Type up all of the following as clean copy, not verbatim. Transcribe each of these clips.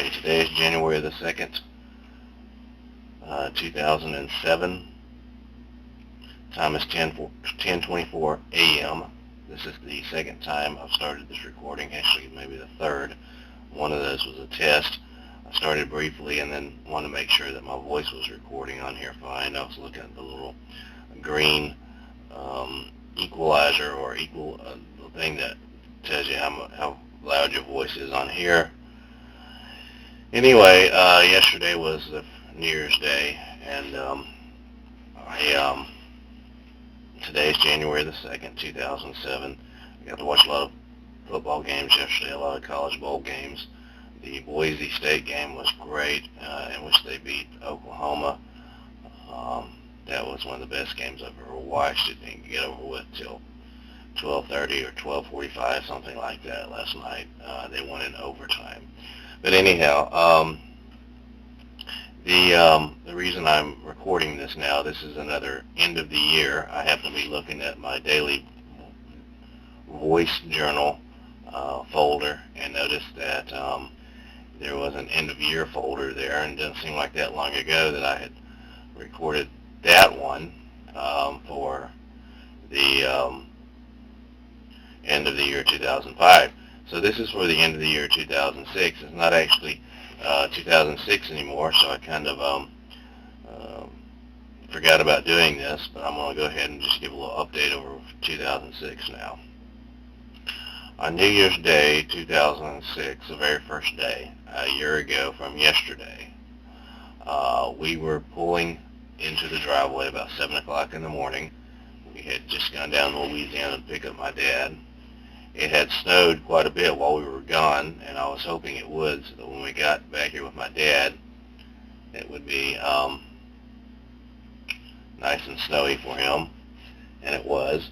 Okay, today is January the 2nd, 2007. Time is 10:24 a.m. This is the second time I've started this recording, actually maybe the third. One of those was a test. I started briefly and then wanted to make sure that my voice was recording on here fine. I was looking at the little green equalizer or the thing that tells you how loud your voice is on here. Anyway, yesterday was the New Year's Day, and today's January the 2nd, 2007. I got to watch a lot of football games yesterday, a lot of college bowl games. The Boise State game was great, in which they beat Oklahoma. That was one of the best games I've ever watched. It didn't get over with till 12:30 or 12:45, something like that last night. They won in overtime. But anyhow, the reason I'm recording this now, this is another end of the year. I happen to be looking at my daily voice journal folder and noticed that there was an end of year folder there, and it doesn't seem like that long ago that I had recorded that one for the end of the year 2005. So this is for the end of the year 2006. It's not actually 2006 anymore, so I kind of forgot about doing this, but I'm going to go ahead and just give a little update over 2006 now. On New Year's Day 2006, the very first day, a year ago from yesterday, we were pulling into the driveway about 7 o'clock in the morning. We had just gone down to Louisiana to pick up my dad. It had snowed quite a bit while we were gone, and I was hoping it would, so that when we got back here with my dad, it would be nice and snowy for him, and it was.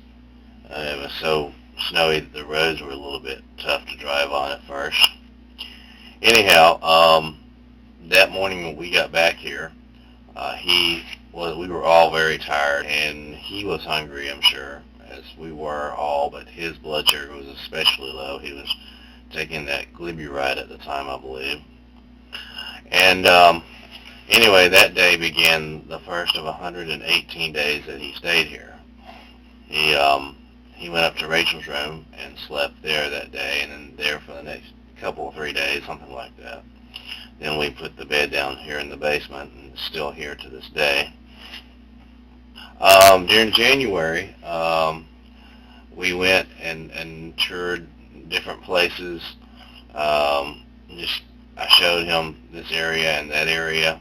It was so snowy that the roads were a little bit tough to drive on at first. Anyhow, that morning when we got back here, we were all very tired, and he was hungry, I'm sure, as we were all, but his blood sugar was especially low. He was taking that Glyburide at the time, I believe. And anyway, that day began the first of 118 days that he stayed here. He went up to Rachel's room and slept there that day, and then there for the next couple or 3 days, something like that. Then we put the bed down here in the basement, and it's still here to this day. During January, we went and toured different places. I showed him this area and that area.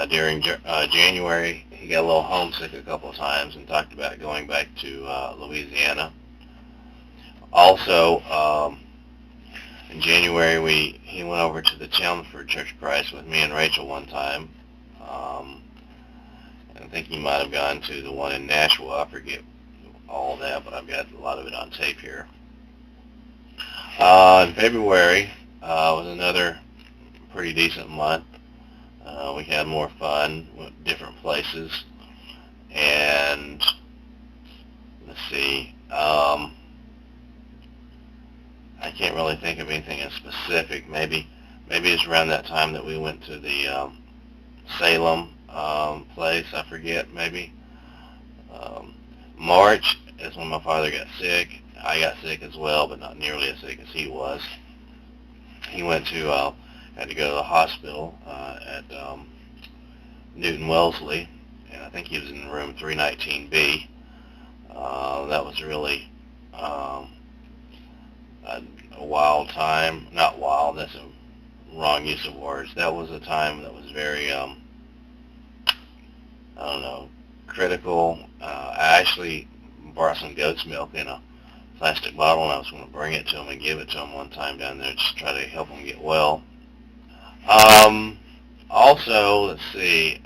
During January, he got a little homesick a couple of times and talked about going back to Louisiana. Also, in January, he went over to the Chelmsford Church of Christ with me and Rachel one time. And I think he might have gone to the one in Nashville. I forget all of that, but I've got a lot of it on tape here. In February was another pretty decent month. We had more fun, went different places, and let's see, I can't really think of anything in specific. Maybe it's around that time that we went to the Salem place. I forget, maybe. March is when my father got sick. I got sick as well, but not nearly as sick as he was. He had to go to the hospital at Newton Wellesley, and I think he was in room 319B. That was really a wild time. Not wild, that's a wrong use of words. That was a time that was very, I don't know, critical. I actually brought some goat's milk in a plastic bottle, and I was going to bring it to him and give it to him one time down there just to try to help him get well. Also, let's see,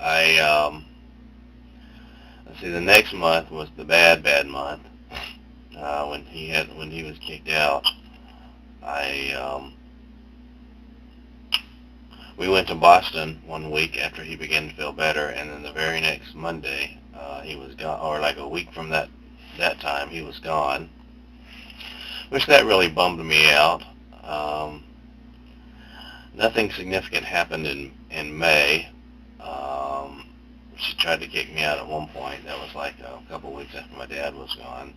the next month was the bad month. When he was kicked out, we went to Boston one week after he began to feel better, and then the very next Monday, he was gone, or like a week from that time, he was gone, which that really bummed me out. Nothing significant happened in May. She tried to kick me out at one point. That was like a couple weeks after my dad was gone.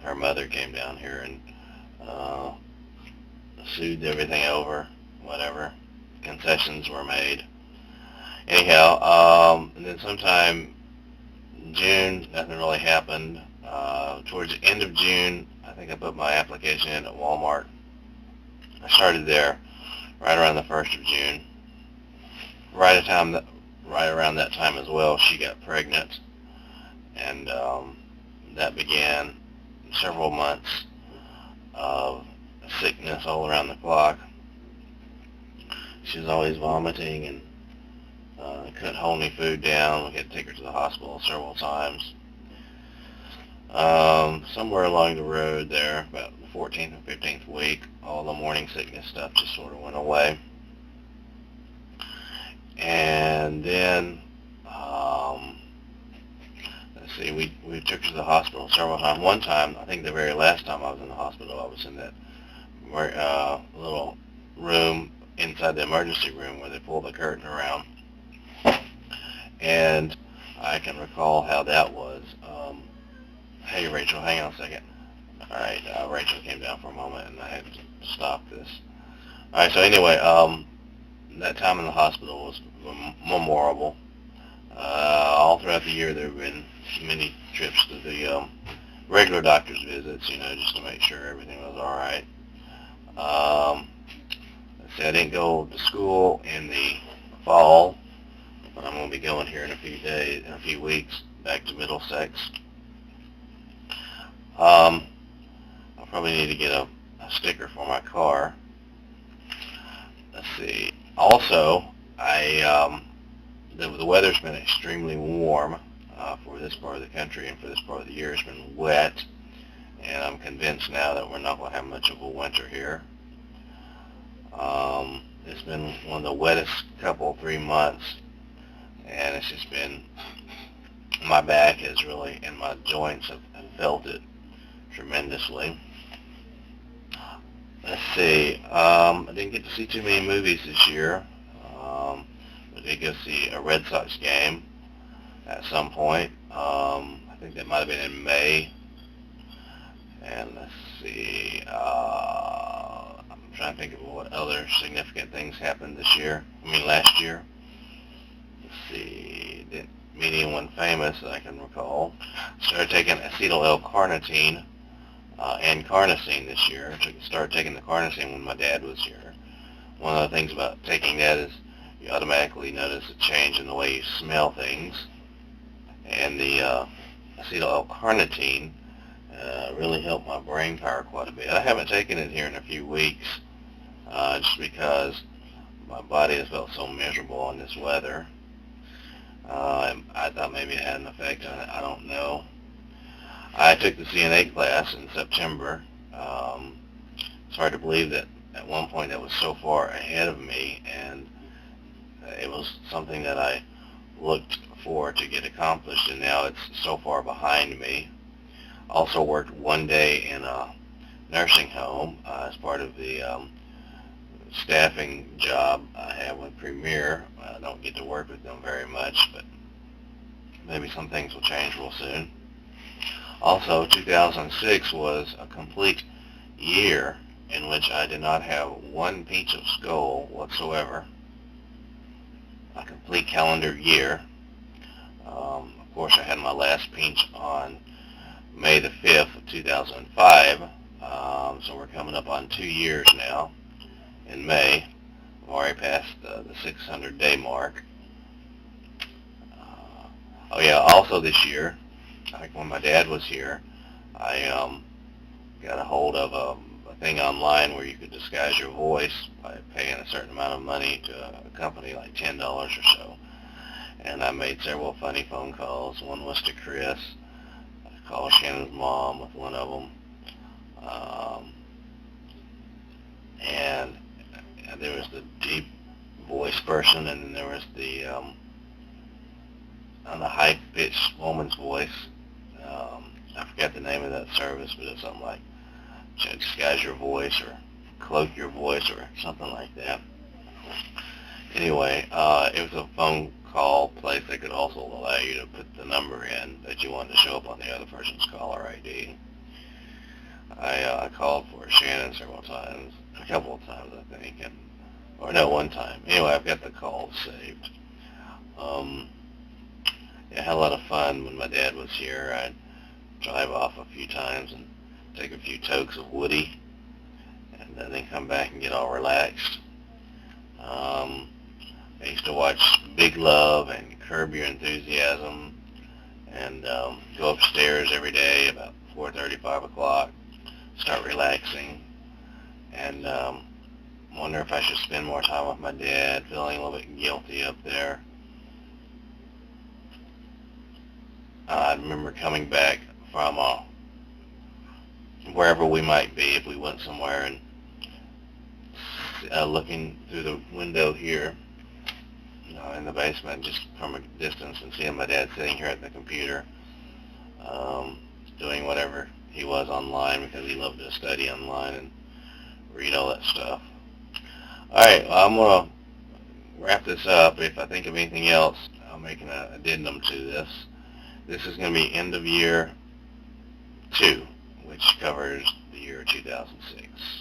Her mother came down here and sued everything over, whatever. Concessions were made. Anyhow, and then sometime in June, nothing really happened. Towards the end of June, I think I put my application in at Walmart. I started there right around the 1st of June. Right around that time as well, she got pregnant, and that began several months of sickness all around the clock. She was always vomiting and couldn't hold any food down. We had to take her to the hospital several times. Somewhere along the road there, about the 14th and 15th week, all the morning sickness stuff just sort of went away. And then, let's see, we took her to the hospital several times. One time, I think the very last time I was in the hospital, I was in that little room inside the emergency room where they pull the curtain around. And I can recall how that was. Hey, Rachel, hang on a second. All right, Rachel came down for a moment, and I had to stop this. All right, so anyway, that time in the hospital was memorable. All throughout the year, there have been many trips to the regular doctor's visits, just to make sure everything was all right. Let's see, I didn't go to school in the fall, but I'm going to be going here in a few weeks, back to Middlesex. I'll probably need to get a sticker for my car. Let's see. Also, the weather's been extremely warm for this part of the country, and for this part of the year it's been wet, and I'm convinced now that we're not going to have much of a winter here. It's been one of the wettest 3 months, and it's just been, my back has really, and my joints have felt it tremendously. Let's see, I didn't get to see too many movies this year. I did go see a Red Sox game at some point. I think that might have been in May. And let's see, I'm trying to think of what other significant things happened last year. Let's see, didn't meet anyone famous that I can recall. Started taking acetyl L-carnitine and carnosine this year. Started taking the carnosine when my dad was here. One of the things about taking that is you automatically notice a change in the way you smell things. And the acetyl L-carnitine really helped my brain power quite a bit. I haven't taken it here in a few weeks just because my body has felt so miserable in this weather. I thought maybe it had an effect on it. I don't know. I took the CNA class in September. It's hard to believe that at one point that was so far ahead of me, and it was something that I looked for to get accomplished, and now it's so far behind me. Also worked one day in a nursing home as part of the staffing job I have with Premier. I don't get to work with them very much, but maybe some things will change real soon. Also, 2006 was a complete year in which I did not have one pinch of skull whatsoever. A complete calendar year. Of course, I had my last pinch on May the 5th of 2005, so we're coming up on 2 years now in May. I've already passed the 600-day mark. Oh yeah, also this year, like when my dad was here, I got a hold of a thing online where you could disguise your voice by paying a certain amount of money to a company, like $10 or so. And I made several funny phone calls. One was to Chris. I called Shannon's mom with one of them. And there was the deep voice person, and then there was the high-pitched woman's voice. I forgot the name of that service, but it's something like disguise your voice or cloak your voice or something like that. Anyway, it was a phone call place that could also allow you to put the number in that you wanted to show up on the other person's caller ID. I called for Shannon several times, a couple of times I think, or no, one time. Anyway, I've got the call saved. Yeah, I had a lot of fun when my dad was here. I'd drive off a few times and take a few toques of Woody, and then come back and get all relaxed. I used to watch Big Love and Curb Your Enthusiasm, and go upstairs every day about 4:30, 5 o'clock, start relaxing, and wonder if I should spend more time with my dad, feeling a little bit guilty up there. I remember coming back from wherever we might be, if we went somewhere, and looking through the window here in the basement, just from a distance, and seeing my dad sitting here at the computer, doing whatever he was online, because he loved to study online and read all that stuff. All right, well, I'm going to wrap this up. If I think of anything else, I'll make an addendum to this. This is going to be end of year 2, which covers the year 2006.